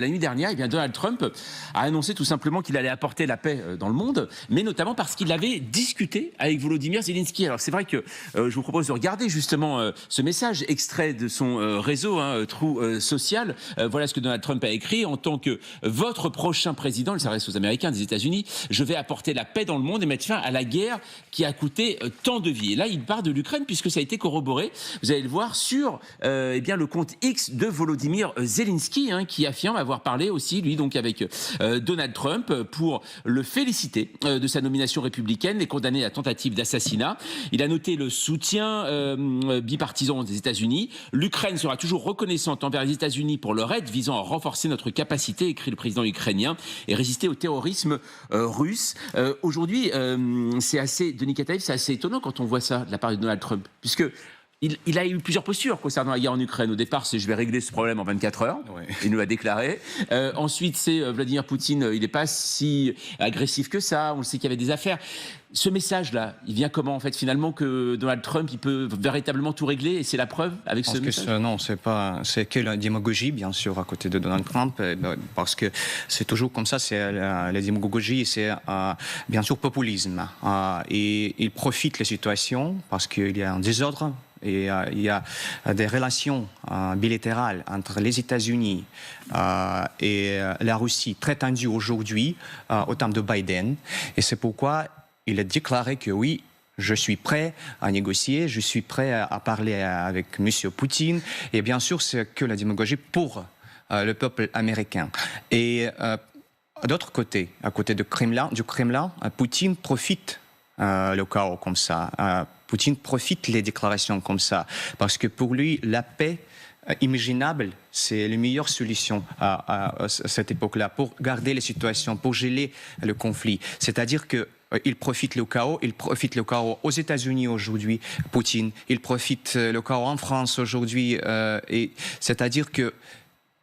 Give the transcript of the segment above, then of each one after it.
La nuit dernière, eh bien, Donald Trump a annoncé tout simplement qu'il allait apporter la paix dans le monde, mais notamment parce qu'il avait discuté avec Volodymyr Zelensky. Alors c'est vrai que je vous propose de regarder justement ce message extrait de son réseau True Social. Voilà ce que Donald Trump a écrit: en tant que votre prochain président, il s'adresse aux Américains des États-Unis, je vais apporter la paix dans le monde et mettre fin à la guerre qui a coûté tant de vies. Et là, il part de l'Ukraine puisque ça a été corroboré. Vous allez le voir sur eh bien, le compte X de Volodymyr Zelensky, qui affirme avoir parlé aussi, lui, donc avec Donald Trump pour le féliciter de sa nomination républicaine et condamner la tentative d'assassinat. Il a noté le soutien bipartisan des États-Unis. L'Ukraine sera toujours reconnaissante envers les États-Unis pour leur aide visant à renforcer notre capacité, écrit le président ukrainien, et résister au terrorisme russe. Aujourd'hui, c'est assez, Denis Kataev, c'est assez étonnant quand on voit ça de la part de Donald Trump, puisque il a eu plusieurs postures concernant la guerre en Ukraine. Au départ, c'est je vais régler ce problème en 24 heures. Ouais. Il nous l'a déclaré. Ensuite, c'est Vladimir Poutine, il n'est pas si agressif que ça. On sait qu'il y avait des affaires. Ce message-là, il vient comment en fait finalement que Donald Trump, il peut véritablement tout régler et c'est la preuve avec ce message? Non, c'est que la démagogie bien sûr à côté de Donald Trump, parce que c'est toujours comme ça. C'est la démagogie, c'est bien sûr populisme. Et il profite des situations parce qu'il y a un désordre. Et il y a des relations bilatérales entre les États-Unis et la Russie très tendues aujourd'hui au temps de Biden. Et c'est pourquoi il a déclaré que oui, je suis prêt à négocier, je suis prêt à parler avec M. Poutine. Et bien sûr, c'est que la démagogie pour le peuple américain. Et d'autre côté, à côté du Kremlin, Poutine profite le chaos comme ça. Poutine profite des déclarations comme ça, parce que pour lui, la paix imaginable, c'est la meilleure solution à cette époque-là, pour garder les situations, pour geler le conflit. C'est-à-dire qu'il profite le chaos aux États-Unis aujourd'hui, Poutine, il profite le chaos en France aujourd'hui, et c'est-à-dire que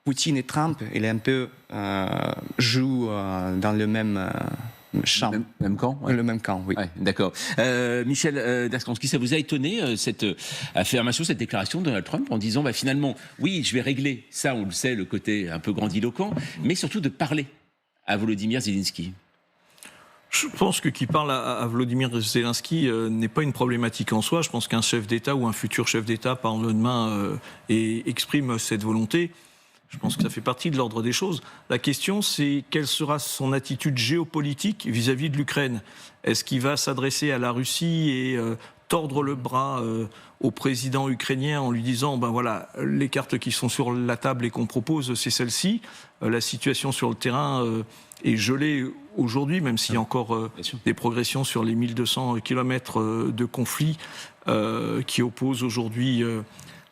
Poutine et Trump, il est un peu jouent dans le même... Même camp, ouais. Le même camp, oui. Ouais, d'accord. Michel Daskowski, ça vous a étonné cette affirmation, cette déclaration de Donald Trump en disant finalement, oui, je vais régler ça, on le sait, le côté un peu grandiloquent, mais surtout de parler à Volodymyr Zelensky? Je pense que qui parle à Volodymyr Zelensky n'est pas une problématique en soi. Je pense qu'un chef d'État ou un futur chef d'État parle demain et exprime cette volonté. Je pense que ça fait partie de l'ordre des choses. La question, c'est quelle sera son attitude géopolitique vis-à-vis de l'Ukraine. Est-ce qu'il va s'adresser à la Russie et tordre le bras au président ukrainien en lui disant voilà, les cartes qui sont sur la table et qu'on propose, c'est celle-ci. La situation sur le terrain est gelée aujourd'hui, même s'il y a encore des progressions sur les 1200 kilomètres de conflit qui opposent aujourd'hui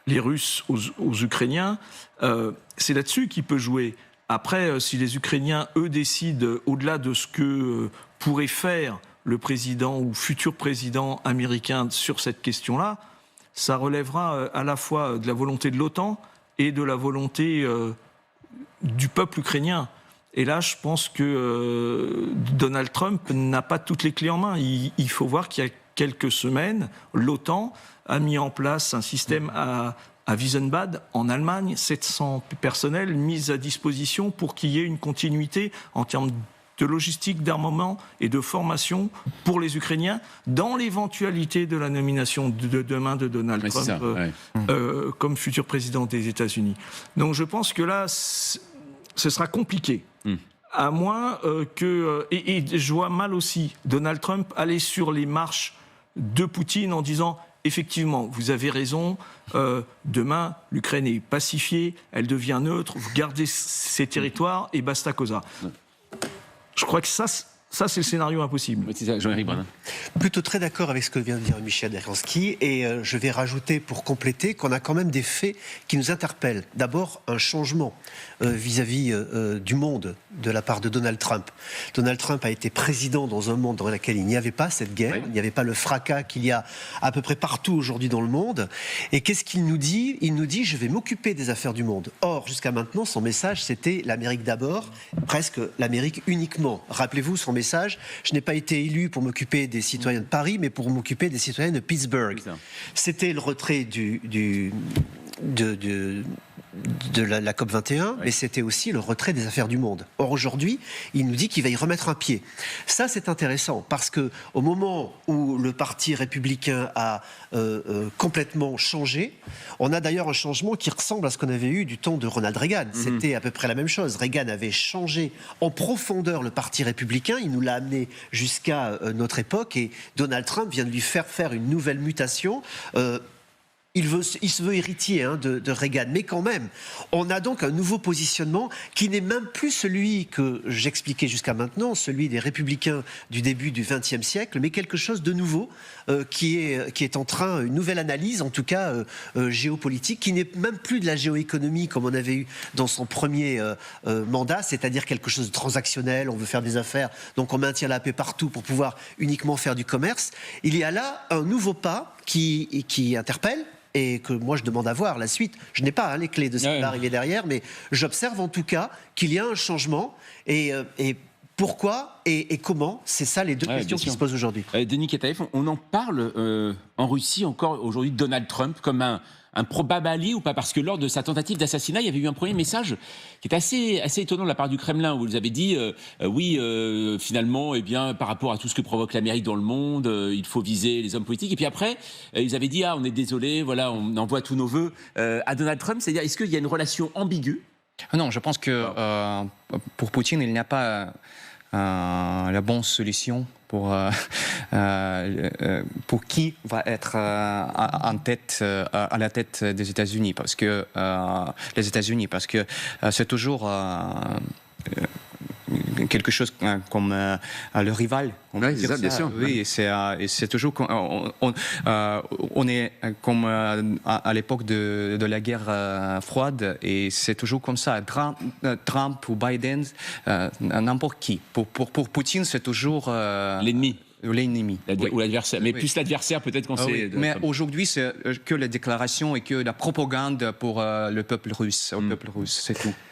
les Russes aux Ukrainiens. C'est là-dessus qu'il peut jouer. Après, si les Ukrainiens, eux, décident, au-delà de ce que pourrait faire le président ou futur président américain sur cette question-là, ça relèvera à la fois de la volonté de l'OTAN et de la volonté du peuple ukrainien. Et là, je pense que Donald Trump n'a pas toutes les clés en main. Il faut voir qu'il y a quelques semaines, l'OTAN a mis en place un système à Wiesenbad, en Allemagne, 700 personnels mis à disposition pour qu'il y ait une continuité en termes de logistique, d'armement et de formation pour les Ukrainiens dans l'éventualité de la nomination de demain de Donald Trump comme futur président des États-Unis. Donc je pense que là, ce sera compliqué. À moins que... Et je vois mal aussi Donald Trump aller sur les marches de Poutine en disant... Effectivement, vous avez raison, demain, l'Ukraine est pacifiée, elle devient neutre, vous gardez ses territoires et basta cosa. Je crois que ça c'est le scénario impossible. C'est ça, Jean-Éric Brun. Plutôt très d'accord avec ce que vient de dire Michel Daskowski, et je vais rajouter pour compléter qu'on a quand même des faits qui nous interpellent. D'abord, un changement vis-à-vis du monde de la part de Donald Trump. Donald Trump a été président dans un monde dans lequel il n'y avait pas cette guerre, il n'y avait pas le fracas qu'il y a à peu près partout aujourd'hui dans le monde. Et qu'est-ce qu'il nous dit? Il nous dit « je vais m'occuper des affaires du monde ». Or, jusqu'à maintenant, son message, c'était l'Amérique d'abord, presque l'Amérique uniquement. Rappelez-vous son message, je n'ai pas été élu pour m'occuper des citoyens de Paris, mais pour m'occuper des citoyens de Pittsburgh. C'était le retrait de la COP 21, mais c'était aussi le retrait des affaires du monde. Or aujourd'hui, il nous dit qu'il va y remettre un pied. Ça, c'est intéressant parce que au moment où le Parti républicain a complètement changé, on a d'ailleurs un changement qui ressemble à ce qu'on avait eu du temps de Ronald Reagan. C'était à peu près la même chose. Reagan avait changé en profondeur le Parti républicain. Il nous l'a amené jusqu'à notre époque et Donald Trump vient de lui faire une nouvelle mutation. Il se veut héritier de Reagan, mais quand même, on a donc un nouveau positionnement qui n'est même plus celui que j'expliquais jusqu'à maintenant, celui des républicains du début du XXe siècle, mais quelque chose de nouveau qui est en train, une nouvelle analyse, en tout cas géopolitique, qui n'est même plus de la géoéconomie comme on avait eu dans son premier mandat, c'est-à-dire quelque chose de transactionnel, on veut faire des affaires, donc on maintient la paix partout pour pouvoir uniquement faire du commerce. Il y a là un nouveau pas qui interpelle, et que moi je demande à voir la suite. Je n'ai pas les clés de ce qui va arriver derrière, mais j'observe en tout cas qu'il y a un changement et pourquoi et comment, c'est ça les deux questions qui se posent aujourd'hui. Denis Kataev, on en parle en Russie encore aujourd'hui de Donald Trump comme un probable allié ou pas? Parce que lors de sa tentative d'assassinat, il y avait eu un premier message qui est assez étonnant de la part du Kremlin, où vous avez dit finalement, eh bien, par rapport à tout ce que provoque l'Amérique dans le monde, il faut viser les hommes politiques. Et puis après, ils avaient dit on est désolé, voilà, on envoie tous nos vœux à Donald Trump. C'est-à-dire, est-ce qu'il y a une relation ambiguë? Non, je pense que pour Poutine, il n'y a pas la bonne solution pour qui va être à la tête des États-Unis, parce que c'est toujours quelque chose comme le rival. Oui, c'est ça, bien sûr. Oui, c'est toujours on est comme à l'époque de la guerre froide, et c'est toujours comme ça. Trump ou Biden, n'importe qui. Pour Poutine, c'est toujours l'ennemi. L'ennemi. Ou l'adversaire. Mais plus l'adversaire, peut-être qu'on sait. Mais aujourd'hui, c'est que la déclaration et que la propagande pour le peuple russe, c'est tout.